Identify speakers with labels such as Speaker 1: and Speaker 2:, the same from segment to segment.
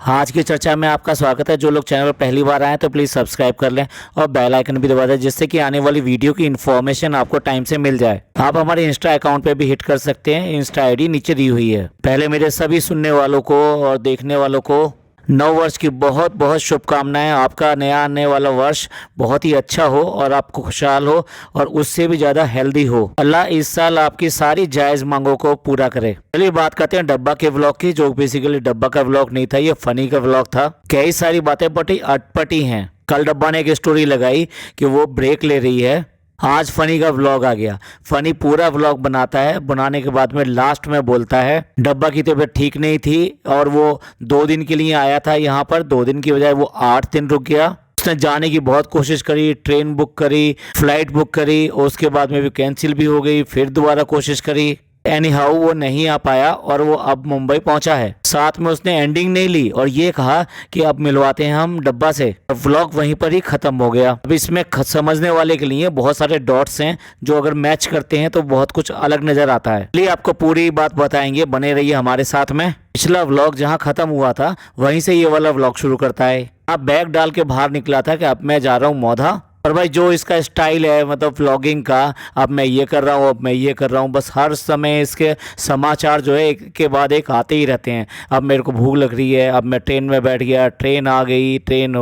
Speaker 1: आज की चर्चा में आपका स्वागत है। जो लोग चैनल पर पहली बार आए हैं तो प्लीज़ सब्सक्राइब कर लें और बेल आइकन भी दबा दें, जिससे कि आने वाली वीडियो की इन्फॉर्मेशन आपको टाइम से मिल जाए। आप हमारे इंस्टा अकाउंट पे भी हिट कर सकते हैं। इंस्टा आईडी नीचे दी हुई है। पहले मेरे सभी सुनने वालों को और देखने वालों को नव वर्ष की बहुत बहुत शुभकामनाएं। आपका नया आने वाला वर्ष बहुत ही अच्छा हो और आपको खुशहाल हो और उससे भी ज़्यादा हेल्दी हो। अल्लाह इस साल आपकी सारी जायज़ मांगों को पूरा करे। चलिए बात करते हैं डब्बा के व्लॉग की, जो बेसिकली डब्बा का व्लॉग नहीं था, ये फनी का व्लॉग था। कई सारी बातें बटी अटपटी हैं। कल डब्बा ने एक स्टोरी लगाई कि वो ब्रेक ले रही है। आज फनी का व्लॉग आ गया। फनी पूरा व्लॉग बनाता है, बनाने के बाद में लास्ट में बोलता है डब्बा की तबीयत ठीक नहीं थी और वो 2 दिन के लिए आया था यहाँ पर। 2 दिन की बजाय वो 8 दिन रुक गया। उसने जाने की बहुत कोशिश करी, ट्रेन बुक करी, फ्लाइट बुक करी, और उसके बाद में भी कैंसिल भी हो गई। फिर दोबारा कोशिश करी, एनी हाउ वो नहीं आ पाया और वो अब मुंबई पहुंचा है। साथ में उसने एंडिंग नहीं ली और ये कहा कि अब मिलवाते हैं हम डब्बा से। व्लॉग वहीं पर ही खत्म हो गया। अब इसमें समझने वाले के लिए बहुत सारे डॉट्स हैं जो अगर मैच करते हैं तो बहुत कुछ अलग नजर आता है। चलिए आपको पूरी बात बताएंगे, बने रहिए हमारे साथ में। पिछला व्लॉग जहाँ खत्म हुआ था वहीं से ये वाला व्लॉग शुरू करता है। आप बैग डाल के बाहर निकला था कि अब मैं जा रहा हूँ मौधा, और भाई जो इसका स्टाइल है मतलब व्लॉगिंग का, अब मैं ये कर रहा हूँ, अब मैं ये कर रहा हूँ, बस हर समय इसके समाचार जो है एक के बाद एक आते ही रहते हैं। अब मेरे को भूख लग रही है, अब मैं ट्रेन में बैठ गया, ट्रेन आ गई, ट्रेन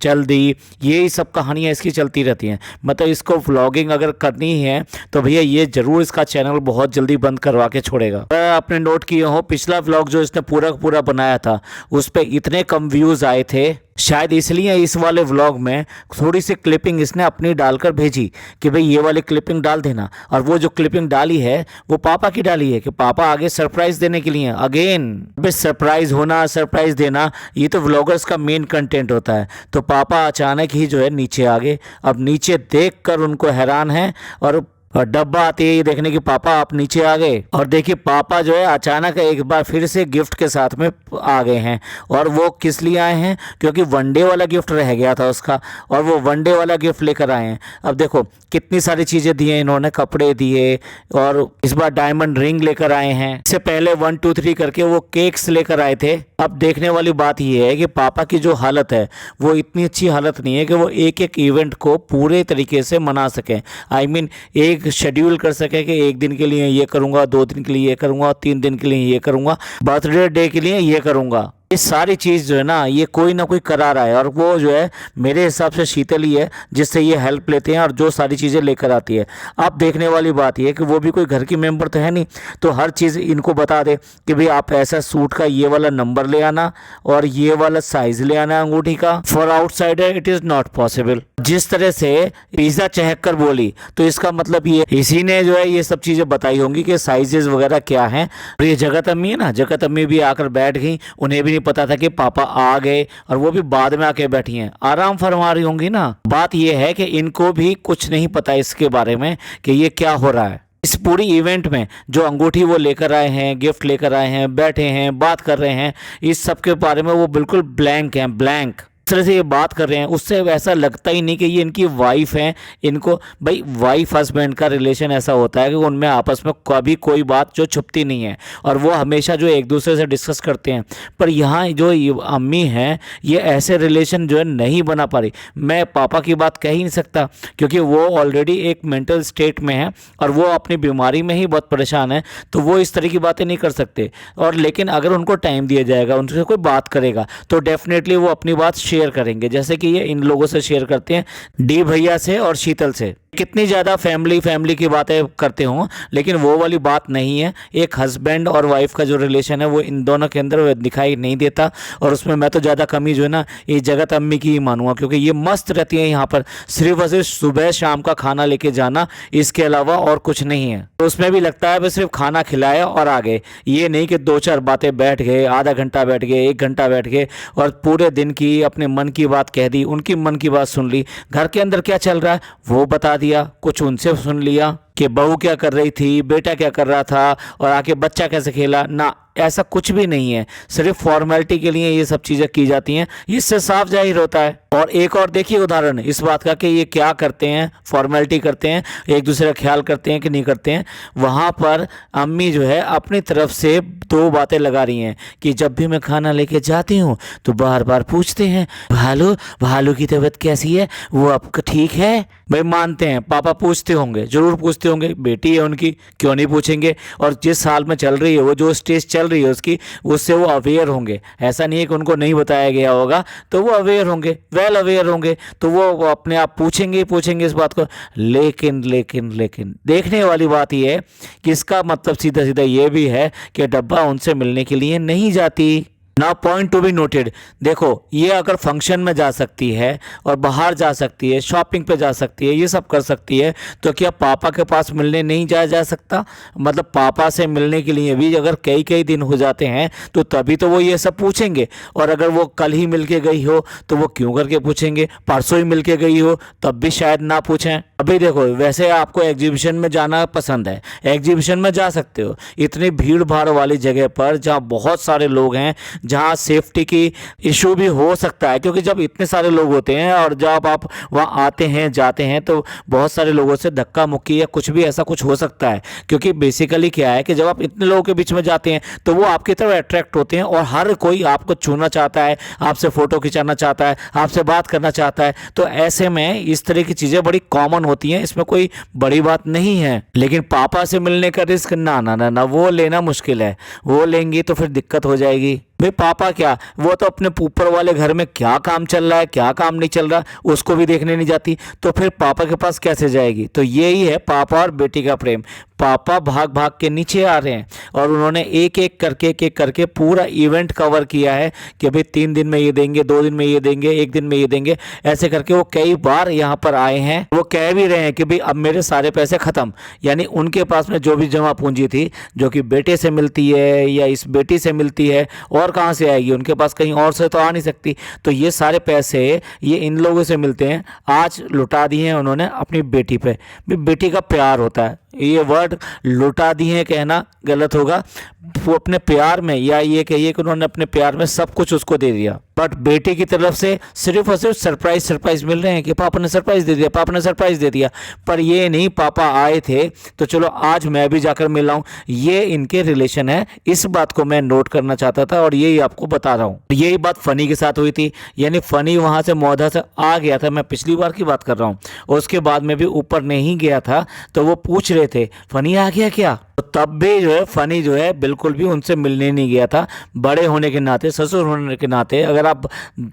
Speaker 1: चल दी, यही सब कहानियाँ इसकी चलती रहती हैं। मतलब इसको व्लॉगिंग अगर करनी है तो भैया ये ज़रूर इसका चैनल बहुत जल्दी बंद करवा के छोड़ेगा। अगर आपने नोट किए हो, पिछला व्लॉग जो इसने पूरा पूरा बनाया था उस पर इतने कम व्यूज़ आए थे, शायद इसलिए इस वाले व्लॉग में थोड़ी सी क्लिपिंग इसने अपनी डालकर भेजी कि भाई ये वाली क्लिपिंग डाल देना। और वो जो क्लिपिंग डाली है वो पापा की डाली है कि पापा आगे सरप्राइज देने के लिए। अगेन सरप्राइज होना, सरप्राइज देना, ये तो व्लॉगर्स का मेन कंटेंट होता है। तो पापा अचानक ही जो है नीचे आ गए। अब नीचे देख कर उनको हैरान है और डब्बा आते ही देखने की पापा आप नीचे आ गए। और देखिए पापा जो है अचानक एक बार फिर से गिफ्ट के साथ में आ गए हैं। और वो किस लिए आए हैं? क्योंकि वनडे वाला गिफ्ट रह गया था उसका, और वो वनडे वाला गिफ्ट लेकर आए हैं। अब देखो कितनी सारी चीज़ें दी हैं इन्होंने, कपड़े दिए और इस बार डायमंड रिंग लेकर आए हैं। इससे पहले 1 2 3 करके वो केक्स लेकर आए थे। अब देखने वाली बात यह है कि पापा की जो हालत है वो इतनी अच्छी हालत नहीं है कि वो एक एक इवेंट को पूरे तरीके से मना सकें। आई मीन एक शेड्यूल कर सके कि 1 दिन के लिए ये करूँगा, 2 दिन के लिए ये करूँगा, 3 दिन के लिए ये करूँगा, बर्थडे डे के लिए ये करूँगा। ये सारी चीज़ जो है ना ये कोई ना कोई करा रहा है, और वो जो है मेरे हिसाब से शीतल ही है जिससे ये हेल्प लेते हैं और जो सारी चीज़ें लेकर आती है। अब देखने वाली बात ये है कि वो भी कोई घर की मेंबर तो है नहीं, तो हर चीज़ इनको बता दे कि भाई आप ऐसा सूट का ये वाला नंबर ले आना और ये वाला साइज़ ले आना अंगूठी का। For outsider it is not possible. जिस तरह से पिज़्ज़ा चहक कर बोली तो इसका मतलब ये इसी ने जो है ये सब चीज़ें बताई होंगी कि साइजेस वगैरह क्या हैं। और ये जगत अम्मी है ना, जगत अम्मी भी आकर बैठ गई। उन्हें भी नहीं पता था कि पापा आ गए, और वो भी बाद में आके बैठी हैं, आराम फरमा रही होंगी ना। बात ये है कि इनको भी कुछ नहीं पता इसके बारे में कि ये क्या हो रहा है। इस पूरी इवेंट में जो अंगूठी वो लेकर आए हैं, गिफ्ट लेकर आए हैं, बैठे हैं, बात कर रहे हैं, इस सब के बारे में वो बिल्कुल ब्लैंक हैं, ब्लैंक तरह से ये बात कर रहे हैं। उससे ऐसा लगता ही नहीं कि ये इनकी वाइफ है। इनको भाई वाइफ हस्बैंड का रिलेशन ऐसा होता है कि उनमें आपस में कभी कोई बात जो छुपती नहीं है और वो हमेशा जो एक दूसरे से डिस्कस करते हैं। पर यहाँ जो अम्मी हैं ये ऐसे रिलेशन जो है नहीं बना पा रही। मैं पापा की बात कह ही नहीं सकता क्योंकि वो ऑलरेडी एक मेंटल स्टेट में है और वो अपनी बीमारी में ही बहुत परेशान है, तो वो इस तरह की बातें नहीं कर सकते। और लेकिन अगर उनको टाइम दिया जाएगा, उनसे कोई बात करेगा तो डेफिनेटली वो अपनी बात शेयर करेंगे, जैसे कि ये इन लोगों से शेयर करते हैं, डी भैया से और शीतल से। कितनी ज़्यादा फैमिली की बातें करते हों, लेकिन वो वाली बात नहीं है। एक हस्बैंड और वाइफ का जो रिलेशन है वो इन दोनों के अंदर दिखाई नहीं देता। और उसमें मैं तो ज़्यादा कमी जो है ना ये जगत अम्मी की ही मानूंगा, क्योंकि ये मस्त रहती है यहाँ पर, सिर्फ और सिर्फ सुबह शाम का खाना लेके जाना, इसके अलावा और कुछ नहीं है। तो उसमें भी लगता है बस सिर्फ खाना खिलाया और आ गए। ये नहीं कि 2-4 बातें बैठ गए, आधा घंटा बैठ गए, 1 घंटा बैठ गए और पूरे दिन की अपने मन की बात कह दी, उनकी मन की बात सुन ली, घर के अंदर क्या चल रहा है वो बता दिया, कुछ उनसे सुन लिया कि बहू क्या कर रही थी, बेटा क्या कर रहा था और आके बच्चा कैसे खेला ना। ऐसा कुछ भी नहीं है, सिर्फ फॉर्मेलिटी के लिए ये सब चीज़ें की जाती हैं, इससे साफ जाहिर होता है। और एक और देखिए उदाहरण इस बात का कि ये क्या करते हैं, फॉर्मेलिटी करते हैं, एक दूसरे का ख्याल करते हैं कि नहीं करते हैं। वहाँ पर अम्मी जो है अपनी तरफ से दो बातें लगा रही हैं कि जब भी मैं खाना लेके जाती हूँ तो बार बार पूछते हैं भालू भालू की तबीयत कैसी है, वो आपका ठीक है। भाई मानते हैं पापा पूछते होंगे, जरूर पूछते होंगे, बेटी है उनकी, क्यों नहीं पूछेंगे। और जिस हाल में चल रही है वो, जो स्टेज चल रही है उसकी, उससे वो अवेयर होंगे। ऐसा नहीं है कि उनको नहीं बताया गया होगा, तो वो अवेयर होंगे, वेल अवेयर होंगे, तो वो अपने आप पूछेंगे इस बात को। लेकिन लेकिन लेकिन देखने वाली बात यह है कि इसका मतलब सीधा सीधा ये भी है कि डब्बा उनसे मिलने के लिए नहीं जाती। ना पॉइंट टू बी नोटेड, देखो ये अगर फंक्शन में जा सकती है और बाहर जा सकती है, शॉपिंग पे जा सकती है, ये सब कर सकती है, तो क्या पापा के पास मिलने नहीं जाया जा सकता? मतलब पापा से मिलने के लिए भी अगर कई कई दिन हो जाते हैं तो तभी तो वो ये सब पूछेंगे। और अगर वो कल ही मिल के गई हो तो वो क्यों करके पूछेंगे, परसों ही मिल के गई हो तब भी शायद ना पूछें। अभी देखो वैसे आपको एग्जीबिशन में जाना पसंद है, एग्जीबिशन में जा सकते हो, इतनी भीड़ भाड़ वाली जगह पर जहाँ बहुत सारे लोग हैं, जहाँ सेफ्टी की इशू भी हो सकता है, क्योंकि जब इतने सारे लोग होते हैं और जब आप वहाँ आते हैं जाते हैं तो बहुत सारे लोगों से धक्का मुक्की या कुछ भी ऐसा कुछ हो सकता है। क्योंकि बेसिकली क्या है कि जब आप इतने लोगों के बीच में जाते हैं तो वो आपकी तरफ अट्रैक्ट होते हैं और हर कोई आपको छूना चाहता है, आपसे फ़ोटो खिंचाना चाहता है, आपसे बात करना चाहता है। तो ऐसे में इस तरह की चीज़ें बड़ी कॉमन होती हैं, इसमें कोई बड़ी बात नहीं है। लेकिन पापा से मिलने का रिस्क ना ना ना ना वो लेना मुश्किल है, वो लेंगी तो फिर दिक्कत हो जाएगी। भाई पापा क्या, वो तो अपने ऊपर वाले घर में क्या काम चल रहा है क्या काम नहीं चल रहा उसको भी देखने नहीं जाती, तो फिर पापा के पास कैसे जाएगी? तो यही है पापा और बेटी का प्रेम। पापा भाग भाग के नीचे आ रहे हैं और उन्होंने एक एक करके पूरा इवेंट कवर किया है कि भाई 3 दिन में ये देंगे, 2 दिन में ये देंगे, 1 दिन में ये देंगे, ऐसे करके वो कई बार यहाँ पर आए हैं। वो कह भी रहे हैं कि भाई अब मेरे सारे पैसे ख़त्म, यानी उनके पास में जो भी जमा पूंजी थी जो कि बेटे से मिलती है या इस बेटी से मिलती है, और कहाँ से आएगी, उनके पास कहीं और से तो आ नहीं सकती, तो ये सारे पैसे ये इन लोगों से मिलते हैं, आज लुटा दिए हैं उन्होंने अपनी बेटी पे। बेटी का प्यार होता है, ये वर्ड लुटा दिए हैं कहना गलत होगा, वो अपने प्यार में, या ये कहिए कि उन्होंने अपने प्यार में सब कुछ उसको दे दिया। बट बेटी की तरफ से सिर्फ और सिर्फ सरप्राइज मिल रहे हैं कि पापा ने सरप्राइज दे दिया, पापा ने सरप्राइज दे दिया। पर ये नहीं पापा आए थे तो चलो आज मैं भी जाकर मिल आऊं, ये इनके रिलेशन है, इस बात को मैं नोट करना चाहता था और यही आपको बता रहा हूँ। यही बात फनी के साथ हुई थी, यानी फनी वहां से मौधा से आ गया था, मैं पिछली बार की बात कर रहा हूँ, उसके बाद में भी ऊपर नहीं गया था तो वो पूछ रहे थे फनी आ गया क्या, तो तब भी जो है फनी जो है बिल्कुल भी उनसे मिलने नहीं गया था। बड़े होने के नाते, ससुर होने के नाते अगर आप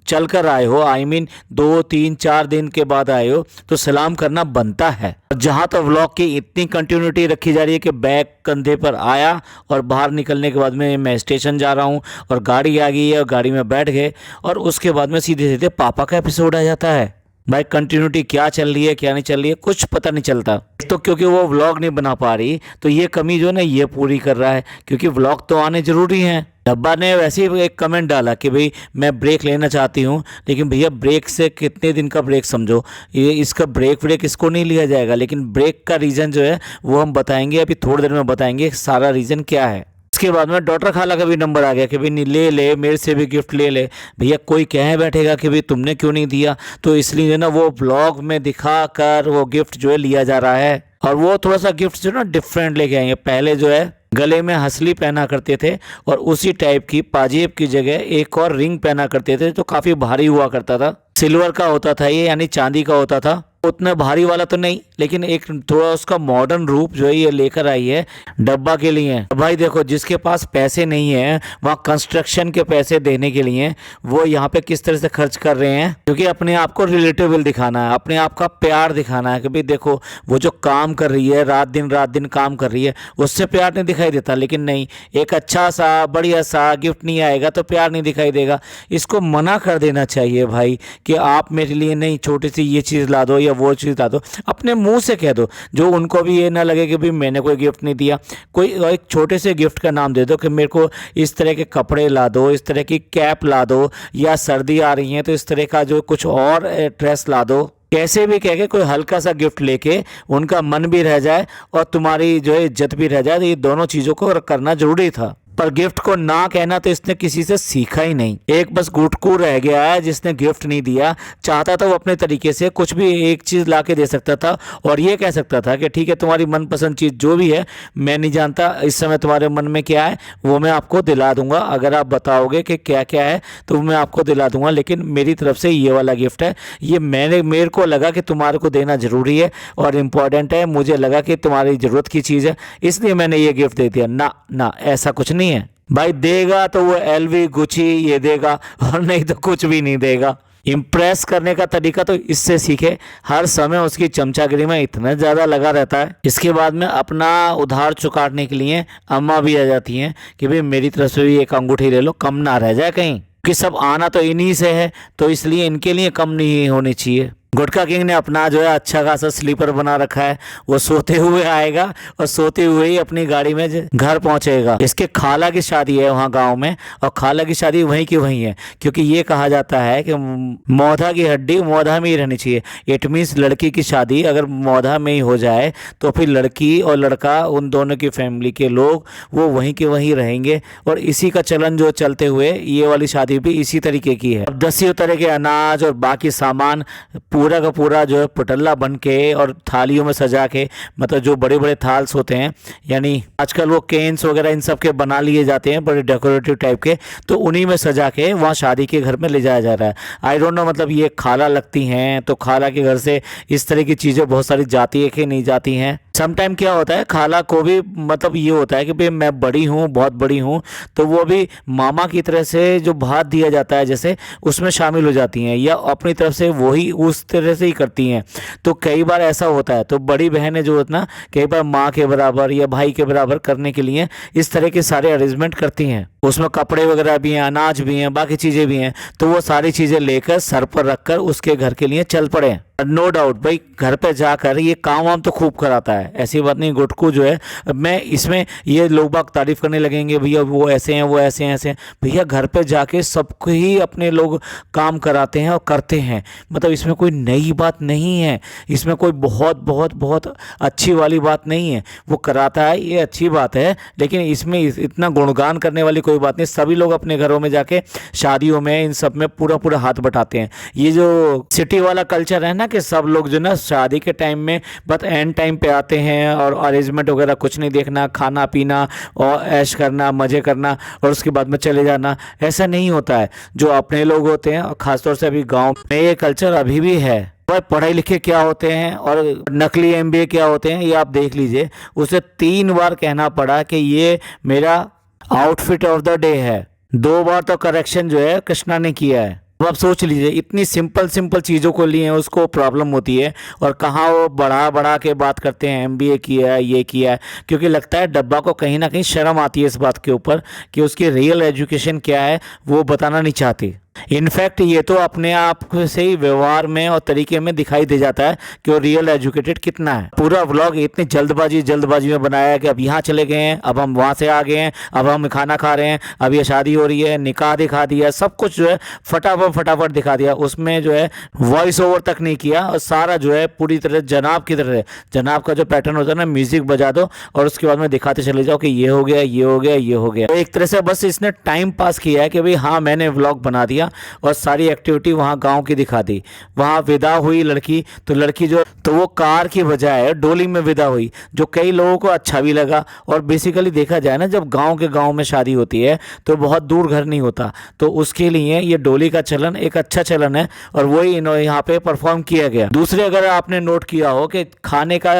Speaker 1: चल कर आए हो, आई मीन 2, 3, 4 दिन के बाद आए हो तो सलाम करना बनता है। जहाँ तो व्लॉग की इतनी कंटिन्यूटी रखी जा रही है कि बैग कंधे पर आया और बाहर निकलने के बाद में मैं स्टेशन जा रहा हूँ और गाड़ी आ गई है और गाड़ी में बैठ गए और उसके बाद में सीधे सीधे पापा का एपिसोड आ जाता है। भाई कंटिन्यूटी क्या चल रही है क्या नहीं चल रही है कुछ पता नहीं चलता। तो क्योंकि वो व्लॉग नहीं बना पा रही तो ये कमी जो है ना ये पूरी कर रहा है, क्योंकि व्लॉग तो आने जरूरी हैं। डब्बा ने वैसे ही एक कमेंट डाला कि भाई मैं ब्रेक लेना चाहती हूँ, लेकिन भैया ब्रेक से कितने दिन का ब्रेक समझो, ये इसका ब्रेक इसको नहीं लिया जाएगा। लेकिन ब्रेक का रीज़न जो है वो हम बताएंगे, अभी थोड़ी देर में बताएंगे सारा रीज़न क्या है। इसके बाद में डॉक्टर खाला का भी नंबर आ गया कि भाई नहीं ले ले, मेरे से भी गिफ्ट ले ले। भैया कोई कह बैठेगा कि भाई तुमने क्यों नहीं दिया, तो इसलिए ना वो ब्लॉग में दिखा कर वो गिफ्ट जो है लिया जा रहा है। और वो थोड़ा सा गिफ्ट जो ना डिफरेंट लेके आएंगे। पहले जो है गले में हंसली पहना करते थे और उसी टाइप की पाजेब की जगह एक और रिंग पहना करते थे, तो काफ़ी भारी हुआ करता था। सिल्वर का होता था ये, यानी चांदी का होता था, उतना भारी वाला तो नहीं, लेकिन एक थोड़ा उसका मॉडर्न रूप जो है ये लेकर आई है डब्बा के लिए। भाई देखो जिसके पास पैसे नहीं है वहाँ कंस्ट्रक्शन के पैसे देने के लिए वो यहाँ पे किस तरह से खर्च कर रहे हैं, क्योंकि अपने आप को रिलेटेबल दिखाना है, अपने आप का प्यार दिखाना है कि भाई देखो वो जो काम कर रही है, रात दिन काम कर रही है, उससे प्यार नहीं दिखाई देता। लेकिन नहीं, एक अच्छा सा बढ़िया सा गिफ्ट नहीं आएगा तो प्यार नहीं दिखाई देगा। इसको मना कर देना चाहिए भाई कि आप मेरे लिए नहीं, छोटी सी ये चीज़ ला दो या वो चीज़ ला दो, अपने मुंह से कह दो, जो उनको भी ये ना लगे कि भाई मैंने कोई गिफ्ट नहीं दिया। कोई एक छोटे से गिफ्ट का नाम दे दो कि मेरे को इस तरह के कपड़े ला दो, इस तरह की कैप ला दो, या सर्दी आ रही है तो इस तरह का जो कुछ और ड्रेस ला दो। कैसे भी कह के कोई हल्का सा गिफ्ट लेके उनका मन भी रह जाए और तुम्हारी जो है इज्जत भी रह जाए, तो ये दोनों चीज़ों को करना जरूरी था। पर गिफ्ट को ना कहना तो इसने किसी से सीखा ही नहीं। एक बस गुटकू रह गया है जिसने गिफ्ट नहीं दिया। चाहता तो वो अपने तरीके से कुछ भी एक चीज़ ला के दे सकता था और ये कह सकता था कि ठीक है, तुम्हारी मनपसंद चीज़ जो भी है, मैं नहीं जानता इस समय तुम्हारे मन में क्या है, वो मैं आपको दिला दूंगा। अगर आप बताओगे कि क्या क्या है तो मैं आपको दिला दूंगा, लेकिन मेरी तरफ से ये वाला गिफ्ट है, ये मेरे को लगा कि तुम्हारे को देना ज़रूरी है और इम्पोर्टेंट है, मुझे लगा कि तुम्हारी ज़रूरत की चीज़ है, इसलिए मैंने ये गिफ्ट दे दिया। ना ना, ऐसा कुछ नहीं है भाई। देगा तो वो एलवी गुची ये देगा और नहीं तो कुछ भी नहीं देगा। इम्प्रेस करने का तरीका तो इससे सीखे। हर समय उसकी चमचागिरी में इतना ज़्यादा लगा रहता है। इसके बाद में अपना उधार चुकाने के लिए अम्मा भी आ जाती हैं कि भाई मेरी तरफ से भी एक अंगूठी ले लो, कम ना रह जाए कहीं, कि सब आना तो इन्हीं से है तो इसलिए इनके लिए कम नहीं होनी चाहिए। गुटखा किंग ने अपना जो है अच्छा खासा स्लीपर बना रखा है। वो सोते हुए आएगा और सोते हुए ही अपनी गाड़ी में घर पहुंचेगा। इसके खाला की शादी है वहाँ गांव में, और खाला की शादी वहीं की वहीं है, क्योंकि ये कहा जाता है कि मौधा की हड्डी मौधा में ही रहनी चाहिए। इट मीन्स लड़की की शादी अगर मौधा में ही हो जाए तो फिर लड़की और लड़का, उन दोनों की फैमिली के लोग, वो वहीं के वहीं रहेंगे। और इसी का चलन जो चलते हुए ये वाली शादी भी इसी तरीके की है। अब 10 तरह के अनाज और बाकी सामान पूरा का पूरा जो है पटल्ला बन के और थालियों में सजा के, मतलब जो बड़े बड़े थाल्स होते हैं, यानी आजकल वो केन्स वगैरह इन सब के बना लिए जाते हैं बड़े डेकोरेटिव टाइप के, तो उन्हीं में सजा के वहाँ शादी के घर में ले जाया जा रहा है। आई डोंट नो, मतलब ये खाला लगती हैं तो खाला के घर से इस तरह की चीज़ें बहुत सारी जाती है कि नहीं जाती हैं। समटाइम क्या होता है, खाला को भी मतलब ये होता है कि भाई मैं बड़ी हूँ, बहुत बड़ी हूँ, तो वो भी मामा की तरह से जो भात दिया जाता है जैसे, उसमें शामिल हो जाती हैं, या अपनी तरफ से वही उस तरह से ही करती हैं। तो कई बार ऐसा होता है, तो बड़ी बहनें जो होती ना, कई बार माँ के बराबर या भाई के बराबर करने के लिए इस तरह के सारे अरेंजमेंट करती हैं। उसमें कपड़े वगैरह भी हैं, अनाज भी हैं, बाकी चीज़ें भी हैं, तो वो सारी चीज़ें लेकर सर पर रखकर उसके घर के लिए चल पड़े। नो डाउट भाई, घर पे जाकर ये काम वाम तो खूब कराता है, ऐसी बात नहीं। गुटकू जो है, मैं इसमें ये लोग बाग तारीफ करने लगेंगे भैया वो ऐसे हैं, वो ऐसे हैं, ऐसे हैं। भैया घर पे जाके सबको ही अपने लोग काम कराते हैं और करते हैं, मतलब इसमें कोई नई बात नहीं है, इसमें कोई बहुत बहुत बहुत अच्छी वाली बात नहीं है। वो कराता है, ये अच्छी बात है, लेकिन इसमें इतना गुणगान करने वाली कोई बात नहीं। सभी लोग अपने घरों में जाके शादियों में इन सब में पूरा पूरा हाथ बटाते हैं। ये जो सिटी वाला कल्चर है ना, कि सब लोग जो ना शादी के टाइम में बस एंड टाइम पे आते हैं और अरेंजमेंट वगैरह कुछ नहीं देखना, खाना पीना और ऐश करना, मज़े करना और उसके बाद में चले जाना, ऐसा नहीं होता है। जो अपने लोग होते हैं, और ख़ासतौर से अभी गांव में ये कल्चर अभी भी है। वह पढ़े लिखे क्या होते हैं और नकली MBA क्या होते हैं, ये आप देख लीजिए। उसे 3 बार कहना पड़ा कि ये मेरा आउटफिट ऑफ द डे है। 2 बार तो करेक्शन जो है कृष्णा ने किया है। अब आप सोच लीजिए, इतनी सिंपल चीज़ों को लिए उसको प्रॉब्लम होती है, और कहाँ वो बढ़ा के बात करते हैं MBA किया है, ये किया है, क्योंकि लगता है डब्बा को कहीं ना कहीं शर्म आती है इस बात के ऊपर कि उसकी रियल एजुकेशन क्या है वो बताना नहीं चाहती। इनफैक्ट ये तो अपने आप से ही व्यवहार में और तरीके में दिखाई दे जाता है कि वो रियल एजुकेटेड कितना है। पूरा व्लॉग इतनी जल्दबाजी में बनाया है कि अब यहाँ चले गए हैं, अब हम वहाँ से आ गए हैं, अब हम खाना खा रहे हैं, अब ये शादी हो रही है, निकाह दिखा दिया, सब कुछ जो है फटाफट दिखा दिया। उसमें जो है वॉइस ओवर तक नहीं किया, और सारा जो है पूरी तरह जनाब की तरह, जनाब का जो पैटर्न होता है ना, म्यूजिक बजा दो और उसके बाद में दिखाते चले जाओ कि ये हो गया, ये हो गया, ये हो गया। तो एक तरह से बस इसने टाइम पास किया है कि भाई हाँ मैंने व्लॉग बना दिया और सारी एक्टिविटी वहाँ गांव की दिखा दी। वहाँ विदा हुई लड़की, तो लड़की जो तो वो कार की बजाय डोली में विदा हुई, जो कई लोगों को अच्छा भी लगा। और बेसिकली देखा जाए ना, जब गांव में शादी होती है तो बहुत दूर घर नहीं होता, तो उसके लिए ये डोली का चलन एक अच्छा चलन है, और वही यहाँ पे परफॉर्म किया गया। दूसरे, अगर आपने नोट किया हो कि खाने का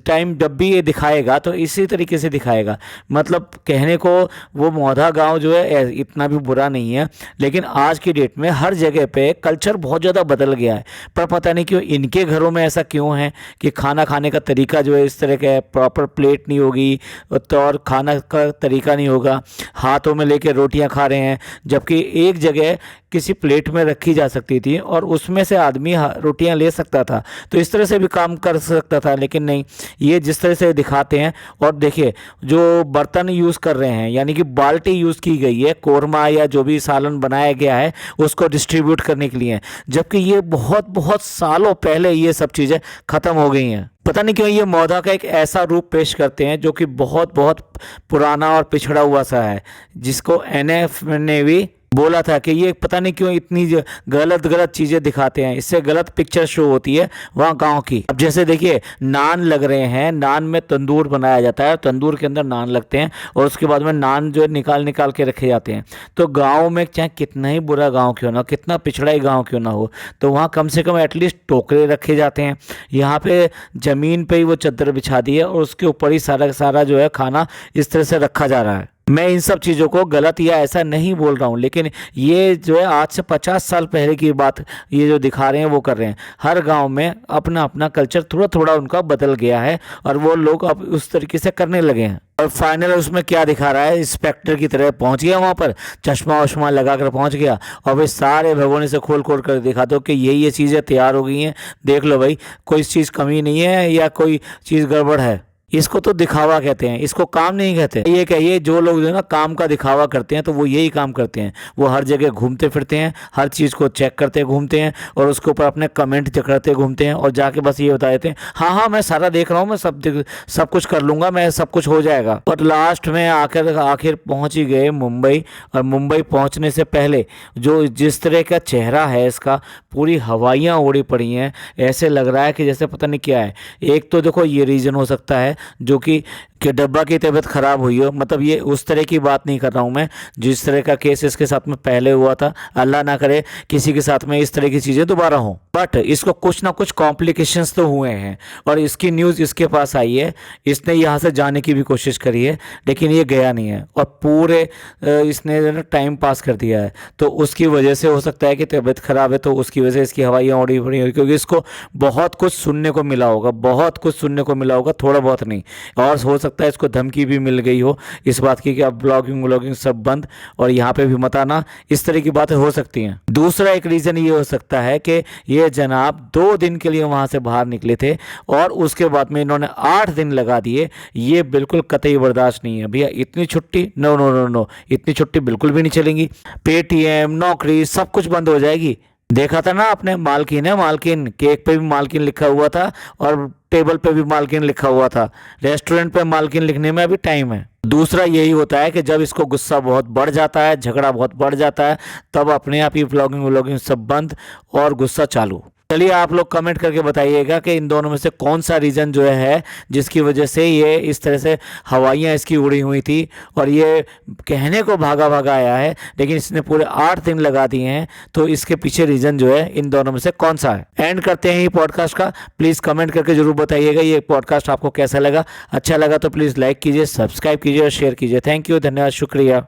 Speaker 1: टाइम जब भी ये दिखाएगा तो इसी तरीके से दिखाएगा। मतलब कहने को वो मौधा गाँव जो है इतना भी बुरा नहीं है, लेकिन आज की डेट में हर जगह पे कल्चर बहुत ज़्यादा बदल गया है। पर पता नहीं क्यों इनके घरों में ऐसा क्यों है कि खाना खाने का तरीका जो है इस तरह का है, प्रॉपर प्लेट नहीं होगी तो और खाना का तरीका नहीं होगा, हाथों में लेके रोटियां खा रहे हैं। जबकि एक जगह किसी प्लेट में रखी जा सकती थी और उसमें से आदमी रोटियां ले सकता था। तो इस तरह से भी काम कर सकता था, लेकिन नहीं, ये जिस तरह से दिखाते हैं। और देखिए जो बर्तन यूज़ कर रहे हैं, यानी कि बाल्टी यूज़ की गई है कोरमा या जो भी सालन बनाया गया है उसको डिस्ट्रीब्यूट करने के लिए, जबकि ये बहुत बहुत सालों पहले ये सब चीज़ें ख़त्म हो गई हैं। पता नहीं क्यों ये मौदा का एक ऐसा रूप पेश करते हैं जो कि बहुत बहुत पुराना और पिछड़ा हुआ सा है, जिसको एनएफ ने भी बोला था कि ये पता नहीं क्यों इतनी गलत गलत चीज़ें दिखाते हैं, इससे गलत पिक्चर शो होती है वहाँ गांव की। अब जैसे देखिए नान लग रहे हैं, नान में तंदूर बनाया जाता है, तंदूर के अंदर नान लगते हैं और उसके बाद में नान जो है निकाल निकाल के रखे जाते हैं। तो गाँव में चाहे कितना ही बुरा गाँव क्यों ना, कितना पिछड़ा ही गाँव क्यों ना हो, तो वहाँ कम से कम एटलीस्ट टोकरे रखे जाते हैं। यहाँ पे ज़मीन पे ही वो चादर बिछा दी है और उसके ऊपर ही सारा सारा जो है खाना इस तरह से रखा जा रहा है। मैं इन सब चीज़ों को गलत या ऐसा नहीं बोल रहा हूँ, लेकिन ये जो है आज से 50 साल पहले की बात ये जो दिखा रहे हैं वो कर रहे हैं। हर गांव में अपना अपना कल्चर थोड़ा थोड़ा उनका बदल गया है और वो लोग अब उस तरीके से करने लगे हैं। और फाइनल उसमें क्या दिखा रहा है, इंस्पेक्टर की तरह पहुंच गया वहां पर, चश्मा वश्मा लगा कर पहुंच गया और भाई सारे भगोने से खोल खोल कर दिखा दो कि ये चीज़ें तैयार हो गई हैं, देख लो भाई, कोई चीज़ कमी नहीं है या कोई चीज़ गड़बड़ है। इसको तो दिखावा कहते हैं, इसको काम नहीं कहते। ये कहिए जो लोग जो है ना काम का दिखावा करते हैं तो वो यही काम करते हैं, वो हर जगह घूमते फिरते हैं, हर चीज़ को चेक करते घूमते हैं और उसके ऊपर अपने कमेंट करते घूमते हैं और जाके बस ये बता देते हैं हाँ हाँ मैं सारा देख रहा हूँ, मैं सब कुछ कर लूँगा, मैं सब कुछ हो जाएगा। और लास्ट में आखिर पहुँच ही गए मुंबई। और मुंबई पहुँचने से पहले जो जिस तरह का चेहरा है इसका, पूरी हवाइयाँ उड़ी पड़ी हैं, ऐसे लग रहा है कि जैसे पता नहीं क्या है। एक तो देखो ये रीज़न हो सकता है जो कि डब्बा की तबीयत खराब हुई हो, मतलब ये उस तरह की बात नहीं कर रहा हूँ मैं जिस तरह का केस इसके साथ में पहले हुआ था, अल्लाह ना करे किसी के साथ में इस तरह की चीज़ें दोबारा हों। बट इसको कुछ ना कुछ कॉम्प्लिकेशंस तो हुए हैं और इसकी न्यूज़ इसके पास आई है, इसने यहाँ से जाने की भी कोशिश करी है लेकिन ये गया नहीं है और पूरे इसने टाइम पास कर दिया है। तो उसकी वजह से हो सकता है कि तबीयत खराब है, तो उसकी वजह से इसकी हवाइयाँ उड़ी पड़ी होगी, क्योंकि इसको बहुत कुछ सुनने को मिला होगा, बहुत कुछ सुनने को मिला होगा, थोड़ा बहुत नहीं। और हो सकता है इसको धमकी भी मिल गई हो इस बात की कि अब ब्लॉगिंग सब बंद और यहाँ पे भी मत आना, इस तरह की बातें हो सकती हैं। दूसरा एक रीज़न ये हो सकता है कि ये जनाब 2 दिन के लिए वहाँ से बाहर निकले थे और उसके बाद में इन्होंने 8 दिन लगा दिए। ये बिल्कुल कतई बर्दाश्त नहीं है भैया, इतनी छुट्टी नो नो नो नो, इतनी छुट्टी बिल्कुल भी नहीं चलेंगी। पेटीएम, नौकरी, सब कुछ बंद हो जाएगी। देखा था ना आपने, मालकिन है मालकिन, केक पे भी मालकिन लिखा हुआ था और टेबल पे भी मालकिन लिखा हुआ था, रेस्टोरेंट पे मालकिन लिखने में अभी टाइम है। दूसरा यही होता है कि जब इसको गुस्सा बहुत बढ़ जाता है, झगड़ा बहुत बढ़ जाता है, तब अपने आप ही व्लॉगिंग सब बंद और गुस्सा चालू। चलिए आप लोग कमेंट करके बताइएगा कि इन दोनों में से कौन सा रीज़न जो है जिसकी वजह से ये इस तरह से हवाइयाँ इसकी उड़ी हुई थी और ये कहने को भागा भागा आया है लेकिन इसने पूरे 8 दिन लगा दिए हैं। तो इसके पीछे रीज़न जो है इन दोनों में से कौन सा है। एंड करते हैं ये पॉडकास्ट का, प्लीज़ कमेंट करके ज़रूर बताइएगा ये पॉडकास्ट आपको कैसा लगा। अच्छा लगा तो प्लीज़ लाइक कीजिए, सब्सक्राइब कीजिए और शेयर कीजिए। थैंक यू, धन्यवाद, शुक्रिया।